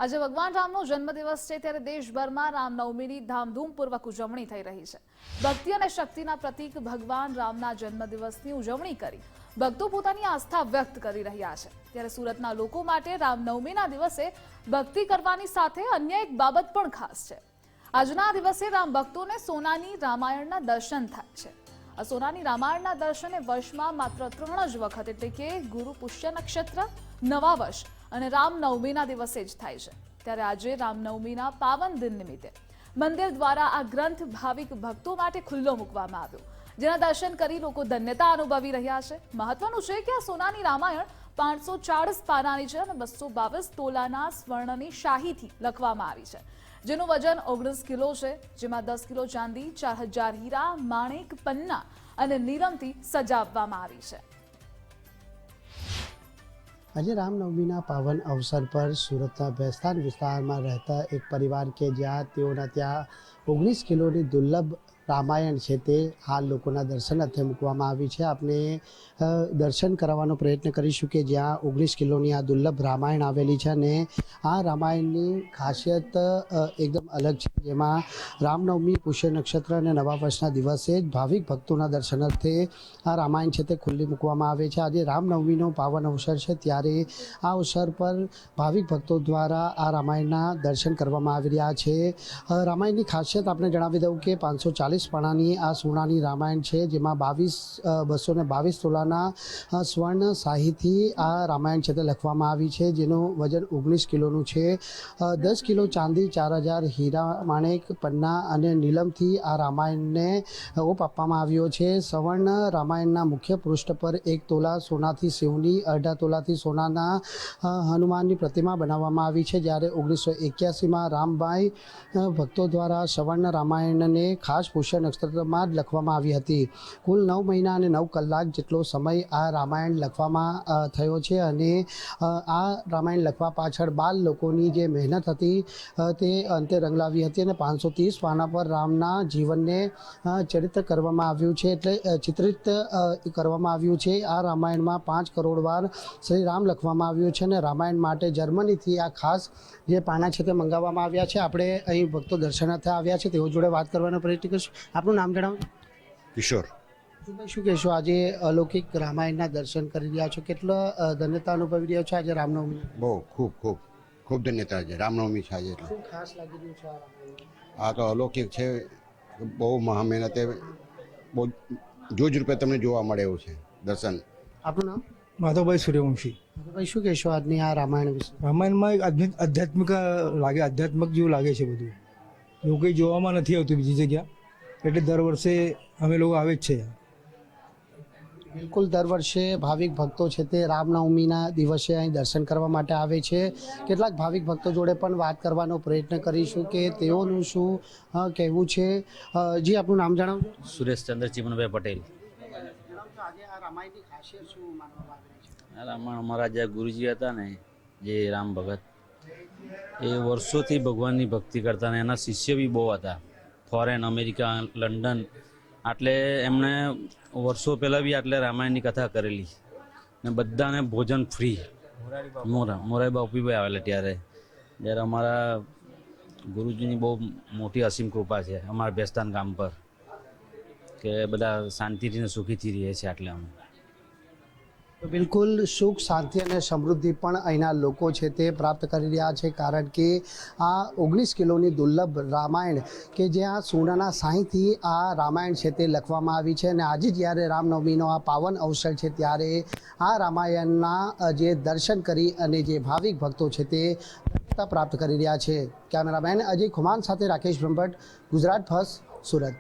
આજે ભગવાન રામનો જન્મદિવસ છે ત્યારે દેશભરમાં રામનવમીની ધામધૂમપૂર્વક ઉજવણી થઈ રહી છે। ભક્તિ અને શક્તિના પ્રતીક ભગવાન રામના જન્મદિવસની ઉજવણી કરી ભક્તો પોતાની આસ્થા વ્યક્ત કરી રહ્યા છે। ત્યારે સુરતના લોકો માટે રામનવમીના દિવસે ભક્તિ કરવાની સાથે અન્ય એક બાબત પણ ખાસ છે। આજના દિવસે રામ ભક્તોને સોનાની રામાયણના દર્શન થાય છે। આ સોનાની રામાયણના દર્શને વર્ષમાં માત્ર 3 જ વખત એટલે કે ગુરુ પુષ્ય નક્ષત્ર, નવા વર્ષ અને રામનવમીના દિવસે જ થાય છે। ત્યારે આજે રામનવમીના પાવન દિન નિમિત્તે મંદિર દ્વારા આ ગ્રંથ ભાવિક ભક્તો માટે ખુલ્લો મૂકવામાં આવ્યો, જેના દર્શન કરી લોકો ધન્યતા અનુભવી રહ્યા છે। મહત્વનું છે કે આ સોનાની રામાયણ 540 પાનાની છે અને 222 તોલાના સ્વર્ણની શાહીથી લખવામાં આવી છે, જેનું વજન 19 કિલો છે, જેમાં 10 કિલો ચાંદી, 4000 હીરા, માણેક, પન્ના અને નીલમથી સજાવવામાં આવી છે। આજે રામનવમીના પાવન અવસર પર સુરતના ભેસ્તાન વિસ્તારમાં રહેતા એક પરિવાર કે જ્યાં તેઓના ત્યાં 19 કિલોની દુર્લભ રામાયણ છે તે હાલ લોકોના દર્શન અર્થે મૂકવામાં આવી છે। આપણે દર્શન કરાવવાનો પ્રયત્ન કરીશું કે જ્યાં 19 કિલોની આ દુર્લભ રામાયણ આવેલી છે અને આ રામાયણની ખાસિયત એકદમ અલગ છે, જેમાં રામનવમી, પુષ્ય નક્ષત્ર અને નવા વર્ષના દિવસે જ ભાવિક ભક્તોના દર્શન અર્થે આ રામાયણ છે તે ખુલ્લી મૂકવામાં આવે છે। આજે રામનવમીનો પાવન અવસર છે ત્યારે આ અવસર પર ભાવિક ભક્તો દ્વારા આ રામાયણના દર્શન કરવામાં આવી રહ્યા છે। રામાયણની ખાસિયત આપણે જણાવી દઉં કે 540 પાનાની આ સોનાની રામાયણ છે, જેમાં 222 તોલાના સ્વર્ણ શાહીથી આ રામાયણ છે તે લખવામાં આવી છે, જેનું વજન 19 કિલોનું છે। 10 કિલો ચાંદી, 4000 હીરા, માણેક, પન્ના અને નીલમથી આ રામાયણને ઓપ આપવામાં આવ્યો છે। સવર્ણ રામાયણના મુખ્ય પૃષ્ઠ પર 1 તોલા સોનાથી શિવની, 1.5 તોલાથી સોનાના હનુમાનની પ્રતિમા બનાવવામાં આવી છે, જ્યારે 1981માં રામભાઈ ભક્તો દ્વારા સવર્ણ રામાયણને ખાસ પુષ્ય નક્ષત્રમાં જ લખવામાં આવી હતી। કુલ 9 મહિના અને 9 કલાક જેટલો સમય આ રામાયણ લખવામાં થયો છે અને આ રામાયણ લખવા પાછળ 12 લોકોની જે મહેનત હતી તે અંતે રંગ લાવી હતી અને 530 પાના પર રામના જીવનને ચરિત્ર કરવામાં આવ્યું છે, એટલે ચિત્રિત કરવામાં આવ્યું છે। આ રામાયણમાં 5 કરોડ વાર શ્રી રામ લખવામાં આવ્યું છે અને રામાયણ માટે જર્મનીથી આ ખાસ જે પાના છે તે મંગાવવામાં આવ્યા છે। આપણે અહીં ભક્તો દર્શનાર્થે આવ્યા છે, તેઓ જોડે વાત કરવાનો પ્રયત્ન કરીશું। આપનું નામ જણાવો। કિશોર। શું કહેશો, આજે અલૌકિક રામાયણના દર્શન કરી રહ્યા છો, કેટલો ધન્યતા અનુભવી રહ્યા છો આજે રામનવમી? બહુ ખૂબ ધન્યતા છે, રામનવમી છે આજે એટલે શું ખાસ લાગી રહ્યું છે આ રામાયણ? આ તો અલૌકિક છે, બહુ મહા મહેનતે બહુ જોજ રૂપે તમને જોવા મળે એવું છે દર્શન। આપનું નામ? માધવભાઈ સૂર્યવંશી। ભાઈ, શું કહેશો આજની આ રામાયણ વિશે? રામાયણમાં એક આધ્યાત્મિક લાગે, આધ્યાત્મિક જેવું લાગે છે બધું, એવું કંઈ જોવામાં નથી આવતું બીજી જગ્યા, એટલે દર વર્ષે અમે લોકો આવે જ છે। બિલકુલ, દર વર્ષે ભાવિક ભક્તો છે તે રામનવમીના દિવસે અહીં દર્શન કરવા માટે આવે છે। કેટલાક ભાવિક ભક્તો જોડે પણ વાત કરવાનો પ્રયત્ન કરીશું કે તેઓનું શું કહેવું છે। જી, આપનું નામ જણાવજો। સુરેશચંદ્ર ચીમનભાઈ પટેલ। આજે આ રામાયણની ખાસિયત શું માનવામાં આવે છે? આ રામાયણ અમારા જે ગુરુજી હતા ને, જે રામ ભગત, એ વર્ષોથી ભગવાનની ભક્તિ કરતા ને એના શિષ્ય બી બહુ હતા, ફોરેન, અમેરિકા, લંડન, આટલે એમણે વર્ષો પહેલાં બી આટલે રામાયણની કથા કરેલી ને બધાને ભોજન ફ્રી। મોરારી બાપુભાઈ આવેલા ત્યારે અમારા ગુરુજીની બહુ મોટી અસીમ કૃપા છે અમારા ભેસ્તાન ગામ પર, કે બધા શાંતિથી ને સુખીથી રહે છે આટલે અમે। બિલકુલ, સુખ, શાંતિ અને સમૃદ્ધિ પણ અહીંના લોકો છે તે પ્રાપ્ત કરી રહ્યા છે, કારણ કે આ 19 કિલોની દુર્લભ રામાયણ કે જ્યાં સોનાના શાહીથી આ રામાયણ છે તે લખવામાં આવી છે અને આજે જ્યારે રામનવમીનો આ પાવન અવસર છે ત્યારે આ રામાયણના જે દર્શન કરી અને જે ભાવિક ભક્તો છે તે પ્રાપ્ત કરી રહ્યા છે। કેમેરામેન અજય ખુમાન સાથે રાકેશ બ્રહ્મભટ્ટ, ગુજરાત ફર્સ્ટ, સુરત।